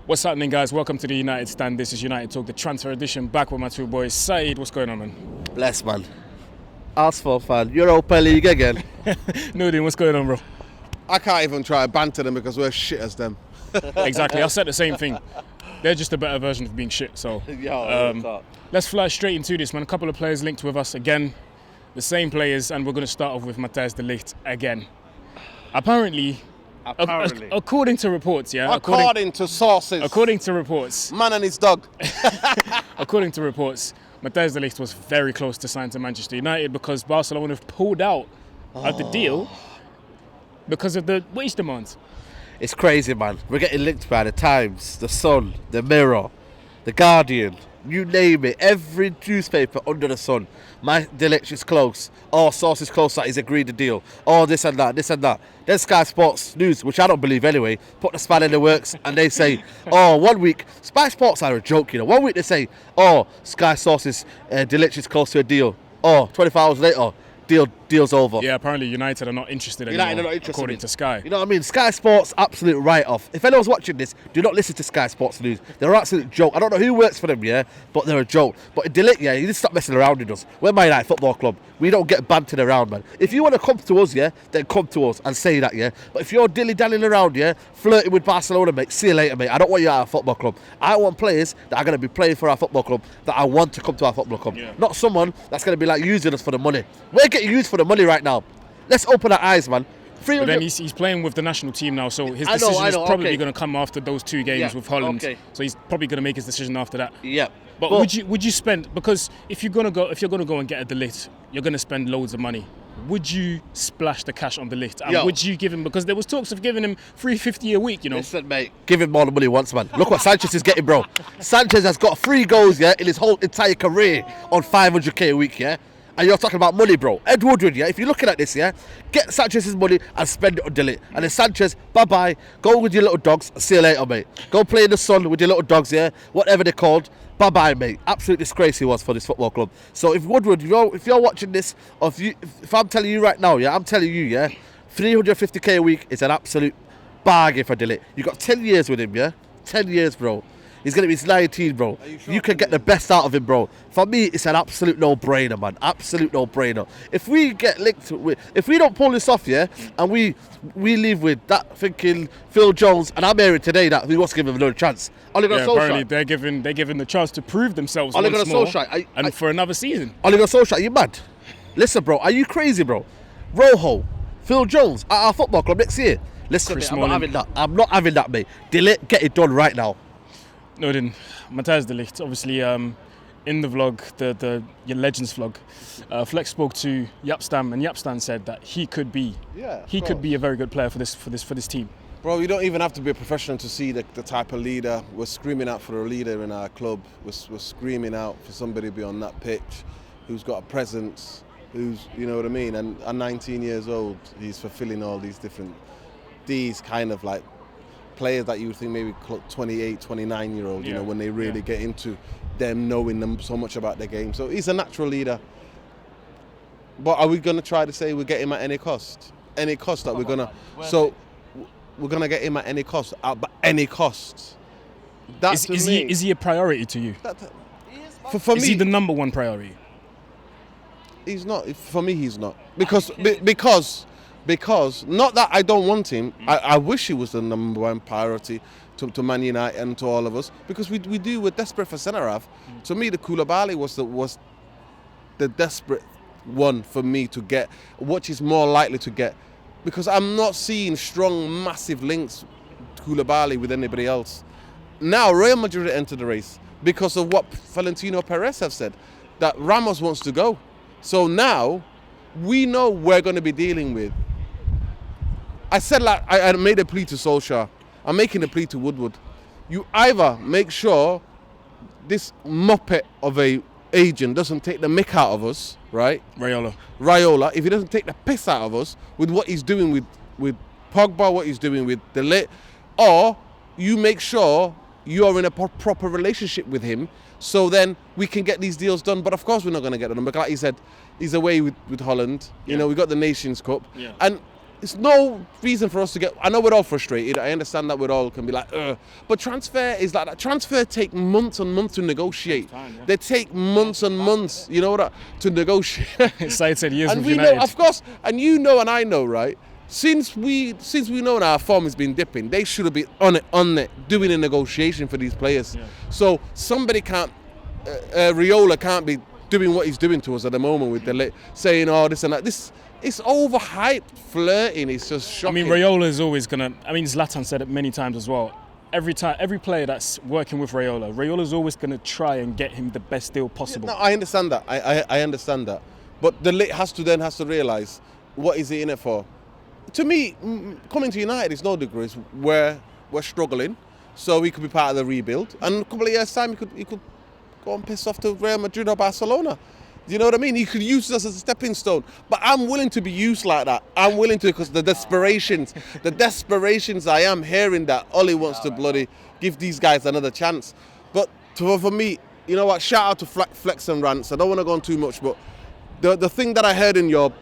What's happening, guys? Welcome to the United Stand. This is United Talk, the transfer edition. Back with my two boys. Saeed, what's going on, man? Bless, man. Arsenal fan. Europa League again. Nudin, what's going on, bro? I can't even try to banter them because we're shit as them. Exactly. I said the same thing. They're just a better version of being shit. So let's fly straight into this, man. A couple of players linked with us again. The same players, and we're going to start off with Matthijs de Ligt again. Apparently, according to reports, According to sources. According to reports. Man and his dog. According to reports, Matthijs de Ligt was very close to sign to Manchester United because Barcelona have pulled out of the deal because of the wage demands. It's crazy, man. We're getting linked by the Times, the Sun, the Mirror, the Guardian. You name it. Every newspaper under the sun. My de Ligt is close. Oh, source is close that he's agreed the deal. Oh, this and that, this and that. Then Sky Sports News, which I don't believe anyway, put the span in the works and they say, oh, 1 week, Sky Sports are a joke, you know. 1 week they say, oh, Sky Sources, de Ligt is close to a deal. Oh, 24 hours later, deal's over. Yeah, apparently United are not interested anymore, United are not interested according to Sky. You know what I mean? Sky Sports, absolute write-off. If anyone's watching this, do not listen to Sky Sports News. They're an absolute joke. I don't know who works for them, yeah, but they're a joke. But de Ligt, yeah, you just stop messing around with us. We're Man United Football Club. We don't get bantered around, man. If you want to come to us, yeah, then come to us and say that, yeah. But if you're dilly-dallying around, yeah, flirting with Barcelona, mate, see you later, mate. I don't want you at our football club. I want players that are going to be playing for our football club that I want to come to our football club. Yeah. Not someone that's going to be like using us for the money. We're getting used for the money right now. Let's open our eyes, man. But then he's playing with the national team now, so his decision is probably going to come after those 2 games with Holland. Okay. So he's probably going to make his decision after that. Yeah. But would you spend, because if you're going to go and get a de Ligt, you're going to spend loads of money. Would you splash the cash on de Ligt? And would you give him, because there was talks of giving him $350 a week, you know? Listen, mate, give him more than money once, man. Look what Sanchez is getting, bro. Sanchez has got 3 goals, yeah, in his whole entire career on 500k a week, yeah? And you're talking about money, bro. Ed Woodward, yeah, if you're looking at this, yeah, get Sanchez's money and spend it on de Ligt. And then Sanchez, bye-bye, go with your little dogs, see you later, mate. Go play in the sun with your little dogs, yeah, whatever they're called. Bye-bye, mate. Absolute disgrace he was for this football club. So if Woodward, if you're watching this, or if I'm telling you right now, yeah, I'm telling you, yeah, 350k a week is an absolute bargain for de Ligt. You got 10 years with him, yeah? 10 years, bro. He's going to be 19, bro. You can get the best out of him, bro. For me, it's an absolute no-brainer, man. Absolute no-brainer. If we get linked with, if we don't pull this off, yeah, and we leave with that thinking Phil Jones, and I'm hearing today that we want to give him another chance. Apparently they're given the chance to prove themselves once more, and for another season. Ole Gunnar Solskjaer, are you mad? Listen, bro, are you crazy, bro? Rojo, Phil Jones at our football club next year. Listen, mate, I'm not having that. I'm not having that, mate. De Ligt, get it done right now. No, then Matthijs de Ligt, obviously, in the vlog, your Legends vlog, Flex spoke to Yapstam, and Yapstam said that he could be a very good player for this team. Bro, you don't even have to be a professional to see the type of leader. We're screaming out for a leader in our club. We're screaming out for somebody to be on that pitch who's got a presence, who's, you know what I mean? And at 19 years old, he's fulfilling all these kind of like players that you would think maybe 28, 29-year-old, you know, when they really get into them knowing them so much about their game. So he's a natural leader. But are we going to try to say we get him at any cost? Any cost that we're going to... So we're going to get him at any cost, at any cost. Is he a priority to you? For me, is he the number one priority? He's not. For me, he's not. Because not that I don't want him, I wish he was the number one priority to Man United and to all of us, because we're desperate for centre-half. To me, the Koulibaly was the desperate one for me to get, which is more likely to get, because I'm not seeing strong, massive links Koulibaly with anybody else. Now, Real Madrid entered the race because of what Florentino Perez have said, that Ramos wants to go. So now, we know we're going to be dealing with. I said, like, I made a plea to Solskjaer. I'm making a plea to Woodward. You either make sure this muppet of a agent doesn't take the mick out of us, right? Raiola, if he doesn't take the piss out of us with what he's doing with Pogba, what he's doing with De Ligt, or you make sure you're in a proper relationship with him, so then we can get these deals done. But of course we're not going to get them. But like he said, he's away with Holland. You know, we got the Nations Cup. Yeah. And it's no reason for us to get. I know we're all frustrated. I understand that we all can be like, ugh. But transfer is like that. Transfer take months and months to negotiate. They take months and months, you know, to negotiate. Excited years and with we United. know, of course, and you know, and I know, right? Since we know our form has been dipping, they should have been on it, doing a negotiation for these players. Yeah. So somebody can't, Raiola can't be doing what he's doing to us at the moment with the saying, oh, this and that. This. It's overhyped, flirting. It's just shocking. I mean, Raiola is always gonna. I mean, Zlatan said it many times as well. Every player that's working with Raiola is always gonna try and get him the best deal possible. Yeah, no, I understand that. I understand that. But the lit has to realise what is he in it for. To me, coming to United is no degrees. We're struggling, so he could be part of the rebuild. And in a couple of years' time, he could go and piss off to Real Madrid or Barcelona. Do you know what I mean? He could use us as a stepping stone. But I'm willing to be used like that. I'm willing to, because the desperations I am hearing that Ollie wants to bloody give these guys another chance. But for me, you know what? Shout out to Flex and Rants. I don't want to go on too much, but the thing that I heard in your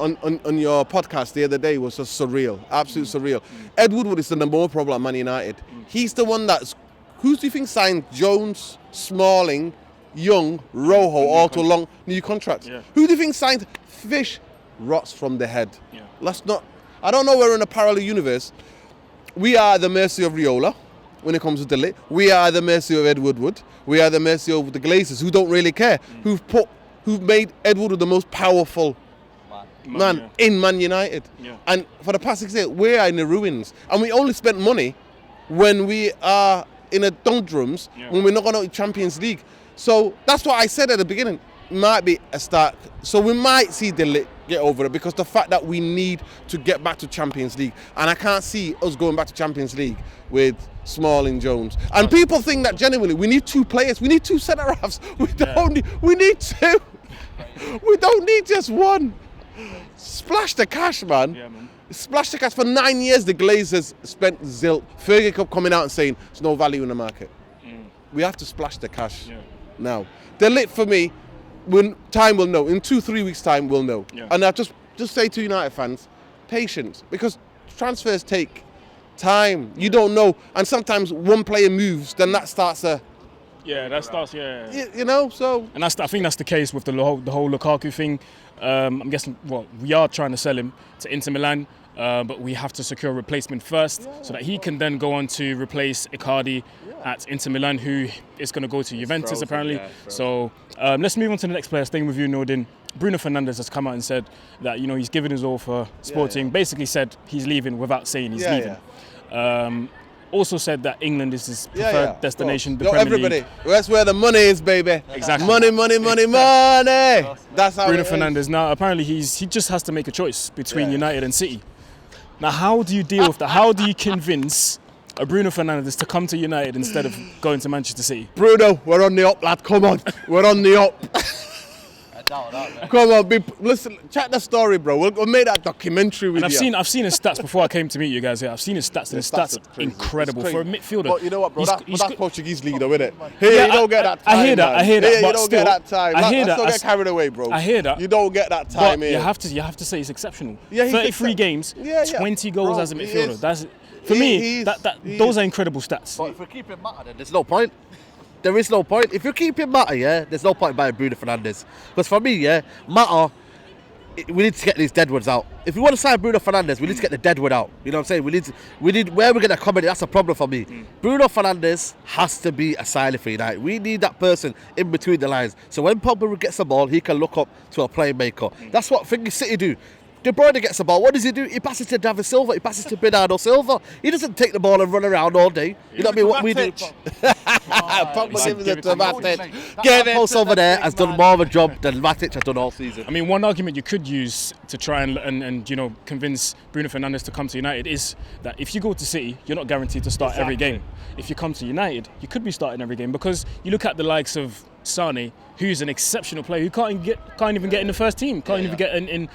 on your podcast the other day was just surreal, absolutely surreal. Ed Woodward is the number one problem at Man United. He's the one who do you think signed Jones, Smalling, Young, Rojo, all to long new contracts? Yeah. Who do you think signed Fish? Rots from the head. Yeah. I don't know, we're in a parallel universe. We are at the mercy of Raiola when it comes to Ligt. We are at the mercy of Ed Woodward. We are at the mercy of the Glazers, who don't really care, who've made Ed Woodward the most powerful man in Man United. Yeah. And for the past 6 years, we are in the ruins. And we only spent money when we are in a doldrums, when we're not going to Champions League. So that's what I said at the beginning. Might be a start. So we might see De Ligt get over it, because the fact that we need to get back to Champions League, and I can't see us going back to Champions League with Smalling, Jones. And people think that genuinely we need two players. We need two centre halves. We need two. We don't need just one. Splash the cash, man. Yeah, man. Splash the cash. For 9 years, the Glazers spent zilch. Fergie kept coming out and saying there's no value in the market. We have to splash the cash now. De Ligt, for me, when time will know. In 2-3 weeks' time, we'll know. Yeah. And I just say to United fans, patience, because transfers take time. You don't know, and sometimes one player moves, then that starts a. Yeah, that starts. Yeah. You know, so. And I think that's the case with the whole Lukaku thing. I'm guessing. Well, we are trying to sell him to Inter Milan. But we have to secure a replacement first, so that he can then go on to replace Icardi at Inter Milan, who is going to go to Juventus apparently. So let's move on to the next player. Staying with you, Nordin. Bruno Fernandes has come out and said that he's given his all for Sporting. Basically said he's leaving without saying he's leaving. Also said that England is his preferred destination. The Premier everybody. League. That's where the money is, baby. Exactly. Money. That's how Bruno Fernandes. Now, apparently, he just has to make a choice between United and City. Now, how do you deal with that? How do you convince a Bruno Fernandes to come to United instead of going to Manchester City? Bruno, we're on the up, lad. Come on. We're on the up. Come on, listen, check the story, bro. We'll make that documentary with you. I've seen his stats before I came to meet you guys here. I've seen his stats, and his stats are incredible for a midfielder. But you know what, bro? That's Portuguese league, though, isn't it? Here, you don't get that time. I hear that. Here, but you don't get that time. I hear that. Don't get carried away, bro. I hear that. You don't get that time here. You have to say he's exceptional. Yeah, 33 games, 20 goals as a midfielder. That's for me. Those are incredible stats. But if we keep it matter, then there's no point. There is no point. If you keep it matter, there's no point buying Bruno Fernandes. Because for me, matter, we need to get these deadwoods out. If we want to sign Bruno Fernandes, we need to get the deadwood out. You know what I'm saying? We need where we're going to accommodate. That's a problem for me. Bruno Fernandes has to be a signing for United. We need that person in between the lines. So when Pogba gets the ball, he can look up to a playmaker. That's what City do. De Bruyne gets the ball. What does he do? He passes to David Silva. He passes to Bernardo Silva. He doesn't take the ball and run around all day. You know what I mean? What we do. Pogba gives it to Matic. That post over there has done more of a job than Matic has done all season. I mean, one argument you could use to try and convince Bruno Fernandes to come to United is that if you go to City, you're not guaranteed to start every game. If you come to United, you could be starting every game, because you look at the likes of Sane, who's an exceptional player who can't even get in the first team, can't even get in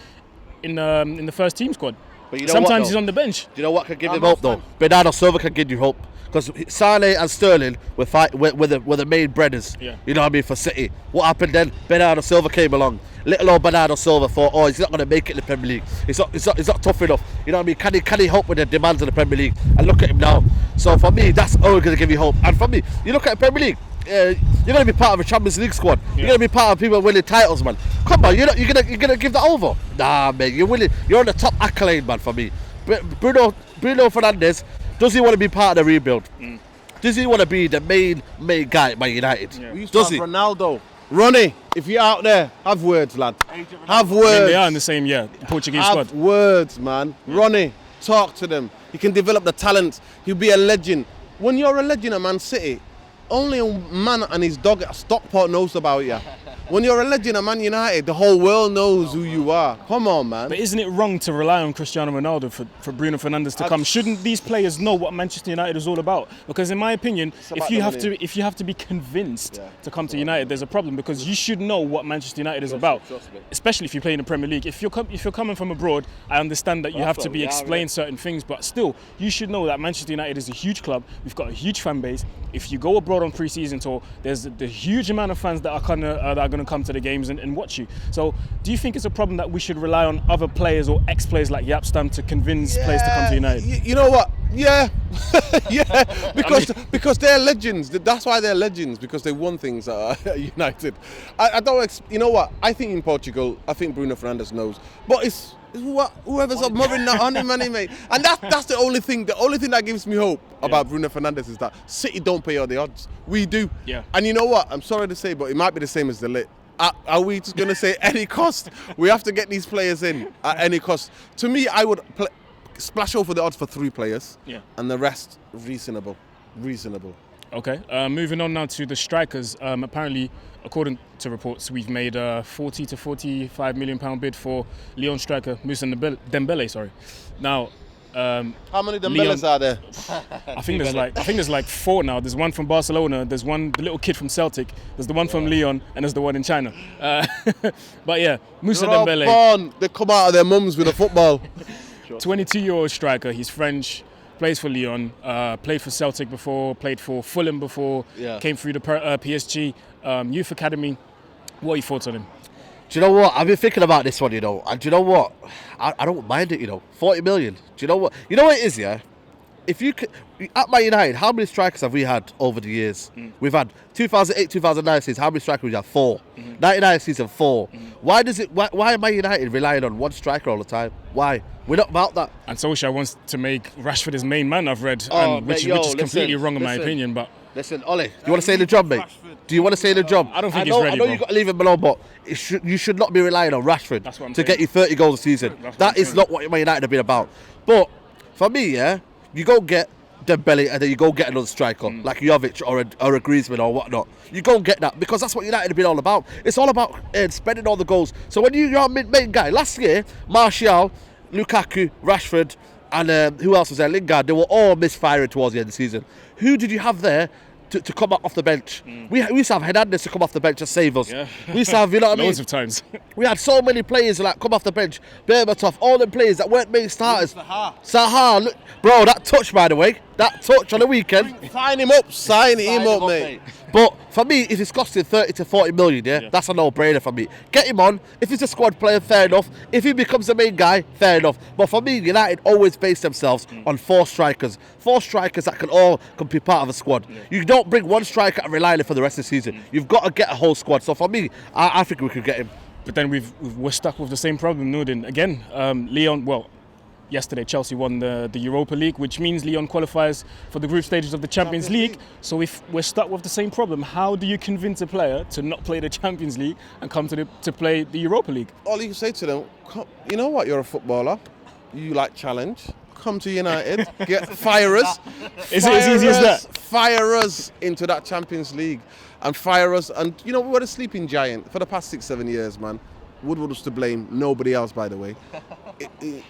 the first team squad. But sometimes he's on the bench. Do you know what can give him hope though? Bernardo Silva can give you hope. Because Sane and Sterling were the main breaders. Yeah. You know what I mean, for City. What happened then? Bernardo Silva came along. Little old Bernardo Silva thought, oh, he's not going to make it in the Premier League. He's not tough enough. You know what I mean? Can he help with the demands of the Premier League? And look at him now. So for me, that's only going to give you hope. And for me, you look at the Premier League. You're going to be part of a Champions League squad. You're going to be part of people winning titles, man. Come on, you're gonna give that over? Nah, man. You're winning. You're on the top accolade, man. For me, Bruno Fernandes, does he want to be part of the rebuild? Does he want to be the main guy at Man United? Yeah. We used to have Ronaldo. Ronnie, if you're out there, have words, lad. Have words. I mean, they are in the same Portuguese squad. Have words, man. Ronnie, talk to them. He can develop the talent. He'll be a legend. When you're a legend at Man City, only a man and his dog at Stockport knows about you. When you're a legend at Man United, the whole world knows who you are. Come on, man. But isn't it wrong to rely on Cristiano Ronaldo for Bruno Fernandes to come? Shouldn't these players know what Manchester United is all about? Because in my opinion, if you have to be convinced to come to United, there's a problem, because you should know what Manchester United is about. Especially if you play in the Premier League. If you're coming from abroad, I understand that you have to be explained certain things, but still, you should know that Manchester United is a huge club. We've got a huge fan base. If you go abroad on pre-season tour, there's the huge amount of fans that are going to come to the games and watch you. So do you think it's a problem that we should rely on other players or ex-players like Yapstam to convince players to come to United? You know what? Yeah. Yeah. Because they're legends. That's why they're legends, because they won things at United. I don't, you know what? I think in Portugal, I think Bruno Fernandes knows. But it's whoever's up moving that on him, mate. And that's the only thing. The only thing that gives me hope about Bruno Fernandes is that City don't pay all the odds. We do. Yeah. And you know what? I'm sorry to say, but it might be the same as De Ligt. Are we just going to say any cost? We have to get these players in at any cost. To me, I would splash over the odds for 3 players, and the rest reasonable. Okay, moving on now to the strikers. Apparently, according to reports, we've made a 40 to 45 million pound bid for Lyon striker Moussa Dembele. Sorry. Now, how many Dembeles are there? I think there's like 4 now. There's one from Barcelona. There's one, the little kid from Celtic. There's the one from Lyon, and there's the one in China. But yeah, Moussa Dembele. Born. They come out of their mums with a football. 22-year-old striker. He's French. Plays for Lyon. Played for Celtic before. Played for Fulham before. Came through the PSG youth academy. What are your thoughts on him? Do you know what? I've been thinking about this one, you know. And do you know what? I don't mind it, you know. 40 million. Do you know what? You know what it is, yeah? If you could, at Man United, how many strikers have we had over the years? We've had 2008, 2009 season. How many strikers we had? 4. 99 season 4. Why am Man United relying on one striker all the time? Why? We're not about that. And Solskjaer wants to make Rashford his main man, I've read, which is completely wrong in my opinion. But listen, Ollie, do you want to stay in the job, mate? Do you want to stay in the job? I don't think he's ready, I know bro. you've got to leave him alone, but you should not be relying on Rashford to get you 30 goals a season. That is not what Man United have been about. But for me, yeah, you go get Dembele and then you go get another striker like Jovic or a Griezmann or whatnot. You go get that, because that's what United have been all about. It's all about spending all the goals. So when you're a main guy, last year, Martial, Lukaku, Rashford, and who else was there? Lingard. They were all misfiring towards the end of the season. Who did you have there to come off the bench? We used to have Hernandez to come off the bench and save us. Yeah. We used to have, you know what I mean? Loads of times. We had so many players like come off the bench. Berbatov, all them players that weren't main starters. Zaha, look, bro, that touch, by the way, that touch on the weekend. Sign him up, mate. But for me, if it's costing 30 to 40 million, that's a no-brainer for me. Get him on. If he's a squad player, fair enough. If he becomes the main guy, fair enough. But for me, United always base themselves on 4 strikers. 4 strikers that can be part of a squad. You don't bring one striker and rely on it for the rest of the season. You've got to get a whole squad. So for me, I think we could get him. But then we're stuck with the same problem, Nordin. Again, Lyon, yesterday Chelsea won the Europa League, which means Lyon qualifies for the group stages of the Champions League. So if we're stuck with the same problem, how do you convince a player to not play the Champions League and come to play the Europa League? All you can say to them, you know what, you're a footballer, you like challenge, come to United, fire us. Is it as easy as that? Fire us into that Champions League and fire us. And you know, we were a sleeping giant for the past 6-7 years, man. Woodward was to blame, nobody else, by the way.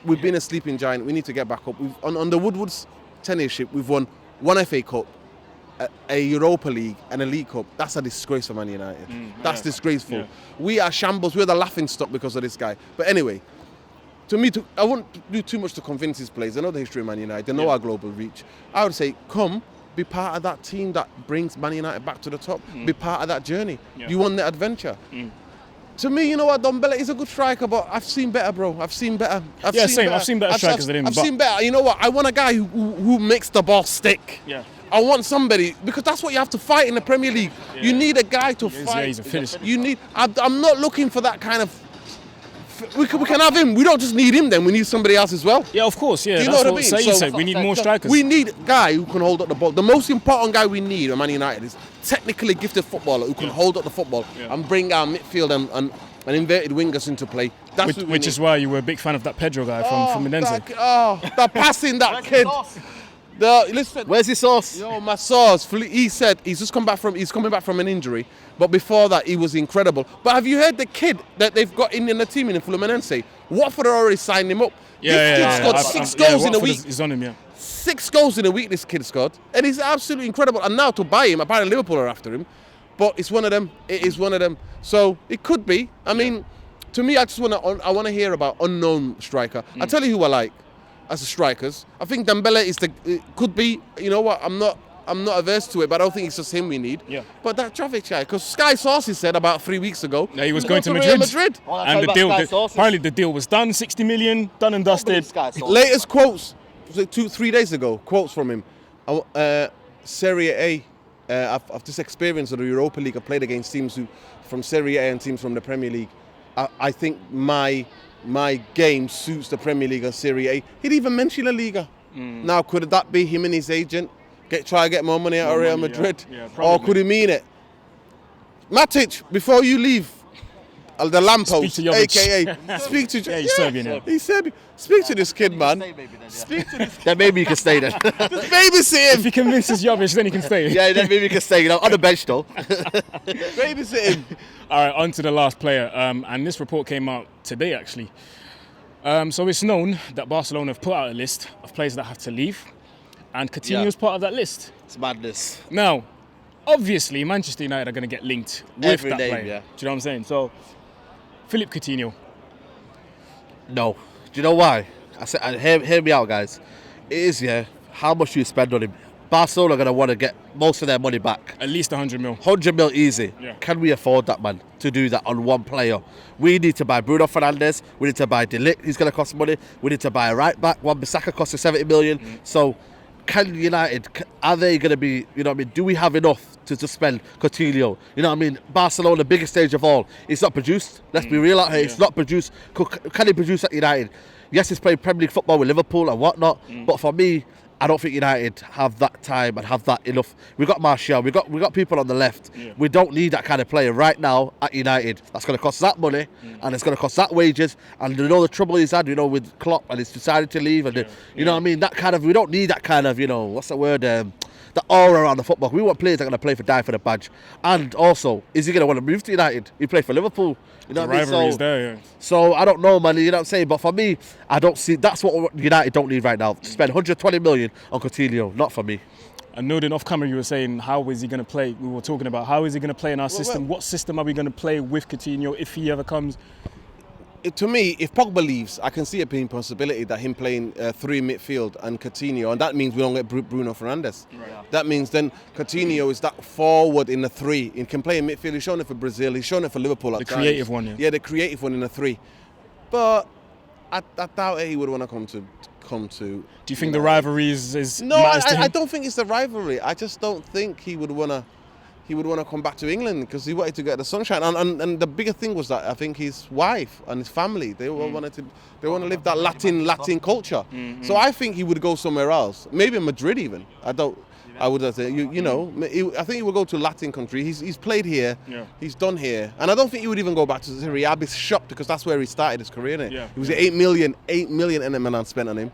We've been a sleeping giant. We need to get back up. On the Woodward's tenureship, we've won 1 FA Cup, a Europa League, and a League Cup. That's a disgrace for Man United. That's disgraceful. Yeah. We are shambles. We're the laughing stock because of this guy. But anyway, to me, I wouldn't do too much to convince his players. They know the history of Man United. They know our global reach. I would say, come, be part of that team that brings Man United back to the top. Be part of that journey. You want the adventure. To me, you know what, Ndombele is a good striker, but I've seen better, bro. I've seen better. I've seen better strikers than him. I've seen better. You know what? I want a guy who makes the ball stick. Yeah. I want somebody, because that's what you have to fight in the Premier League. Yeah. You need a guy to fight. Yeah, he's a finisher. You need. I'm not looking for that kind of. We can have him. We don't just need him. Then we need somebody else as well. Yeah, of course. Yeah, do you that's know what I mean? Saeed said. We need more strikers. We need a guy who can hold up the ball. The most important guy we need at Man United is technically gifted footballer who can hold up the football and bring our midfield and inverted wingers into play. That's which is why you were a big fan of that Pedro guy from Menenze. That passing, that kid. Listen, where's his sauce? Yo, my sauce. He said he's coming back from an injury, but before that he was incredible. But have you heard the kid that they've got in the team in Fluminense? Watford already signed him up. This kid scored 6 goals in a week. He's on him, yeah. 6 goals in a week this kid scored, and he's absolutely incredible. And now to buy him, apparently Liverpool are after him. But it's one of them. It is one of them. So it could be. I mean, to me, I want to hear about unknown striker. I tell you who I like as the strikers. I think Dembele could be. You know what? I'm not averse to it, but I don't think it's just him we need. Yeah. But that traffic guy, because Sky Sources said about 3 weeks ago, he was going to Madrid. Oh, and the deal, apparently the deal was done. 60 million, done and dusted. Latest quotes, 2-3 days ago, quotes from him. Serie A. I've just experienced the Europa League. I've played against teams from Serie A and teams from the Premier League. I think my game suits the Premier League and Serie A. He'd even mention La Liga. Now, could that be him and his agent? Try to get more money out of Real Madrid? Yeah, or could he mean it? Matthijs, before you leave, the lamppost, speak to Jovic. a.k.a. speak to... Yeah, he's Serbian now. He's Serbian. Speak to this kid, man. Speak to this kid. Then maybe you can stay then. Just babysit him. If he convinces Jovic, then he can stay. Yeah, then maybe you can stay. On the bench though. Babysit him. All right, on to the last player. And this report came out today, actually. So it's known that Barcelona have put out a list of players that have to leave. And Coutinho is part of that list. It's madness. Now, obviously, Manchester United are going to get linked with Every that name, player. yeah. Do you know what I'm saying? So, Philippe Coutinho. No. Do you know why? I said, hear me out, guys. It is, how much you spend on him. Barcelona are going to want to get most of their money back. At least 100 mil. 100 mil easy. Yeah. Can we afford that, man, to do that on one player? We need to buy Bruno Fernandes. We need to buy De Ligt. He's going to cost money. We need to buy a right back. Wan-Bissaka costs us 70 million. So, can United, are they going to be, you know what I mean, do we have enough to spend Coutinho? You know what I mean? Barcelona, biggest stage of all. It's not produced. Let's be real out here. It's not produced. Can he produce at United? Yes, he's playing Premier League football with Liverpool and whatnot. But for me, I don't think United have that time and have that enough. We've got Martial, we've got people on the left. Yeah. We don't need that kind of player right now at United. That's going to cost that money and it's going to cost that wages. And you know the trouble he's had, with Klopp, and he's decided to leave. And you know what I mean? That kind of, we don't need that kind of, what's the word? The aura around the football. We want players that are going to play for die for the badge. And also, is he going to want to move to United? He played for Liverpool. You know the what I mean? rivalry is there, yeah. So I don't know, man. You know what I'm saying? But for me, I don't see. That's what United don't need right now. To spend 120 million on Coutinho, not for me. And noting off camera, you were saying, how is he going to play? We were talking about how is he going to play in our system? What system are we going to play with Coutinho if he ever comes? To me, if Pogba leaves, I can see it being a possibility that him playing 3 midfield and Coutinho, and that means we don't get Bruno Fernandes. Right. That means then Coutinho is that forward in the 3. He can play in midfield. He's shown it for Brazil. He's shown it for Liverpool. The creative one, yeah. Yeah, the creative one in the 3. But I doubt he would want to come to. Do you think the rivalry is No, I don't think it's the rivalry. I just don't think he would want to. He would want to come back to England because he wanted to get the sunshine. And the bigger thing was that I think his wife and his family, they all want to live that Latin culture. Mm-hmm. So I think he would go somewhere else, maybe Madrid even. I would say, I think he would go to a Latin country. He's played here, he's done here, and I don't think he would even go back to Serie A. I'd be shocked because that's where he started his career. Innit? Yeah. He was 8 million Milan spent on him,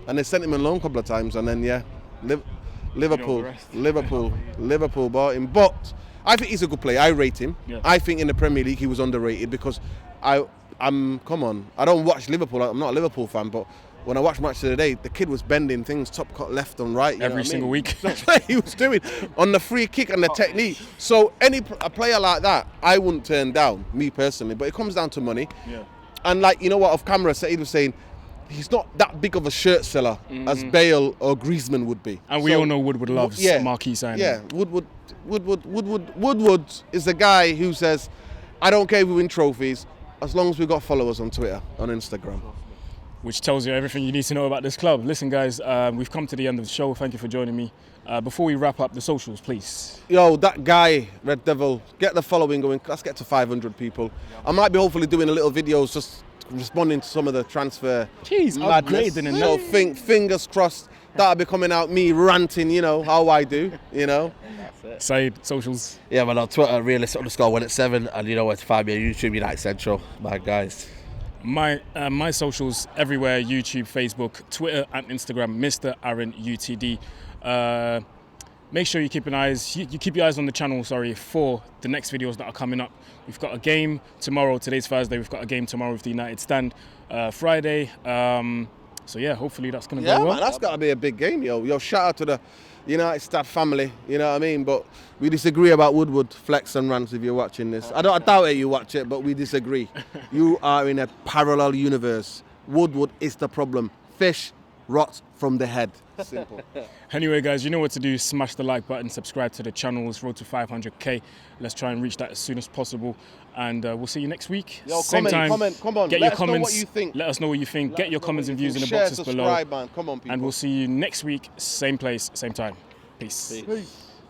and they sent him on loan a couple of times, and then Liverpool bought him. But I think he's a good player. I rate him. Yeah. I think in the Premier League he was underrated because come on. I don't watch Liverpool. I'm not a Liverpool fan, but when I watched Match of the Day, the kid was bending things top cut left and right. Every single week. That's what he was doing on the free kick and the technique. So a player like that, I wouldn't turn down, me personally. But it comes down to money. Yeah. And off camera, Saeed was saying, he's not that big of a shirt seller as Bale or Griezmann would be. And we all know Woodward loves marquee signing. Yeah, Woodward is the guy who says, I don't care if we win trophies, as long as we've got followers on Twitter, on Instagram. Which tells you everything you need to know about this club. Listen, guys, we've come to the end of the show. Thank you for joining me. Before we wrap up, the socials, please. Yo, that guy, Red Devil, get the following going. Let's get to 500 people. I might be hopefully doing a little videos just responding to some of the transfer madness. So fingers crossed that'll be coming out me ranting, you know, how I do, you know. Said, socials. Yeah, man, on Twitter, realist_187, and you know where to find me on YouTube, United Central. My guys. My socials everywhere: YouTube, Facebook, Twitter, and Instagram. Mr. Aaron UTD. Make sure you keep your eyes on the channel. For the next videos that are coming up. We've got a game tomorrow. Today's Thursday. We've got a game tomorrow with the United Stand. Friday. So yeah, hopefully that's gonna go well. Man, that's gotta be a big game, yo. Yo, shout out to the United Stand family. You know what I mean? But we disagree about Woodward flex and rants. If you're watching this, I doubt it. You watch it, but we disagree. You are in a parallel universe. Woodward is the problem. Fish rot from the head. Simple. Anyway, guys, you know what to do. Smash the like button, subscribe to the channels, road to 500k. Let's try and reach that as soon as possible. And we'll see you next week. Yo, same time. comment, come on. Get Let your us comments. know what you think. Let us know what you think. Get your comments and views in the Share, boxes below. Man. Come on, people. And we'll see you next week, same place, same time. Peace. Peace.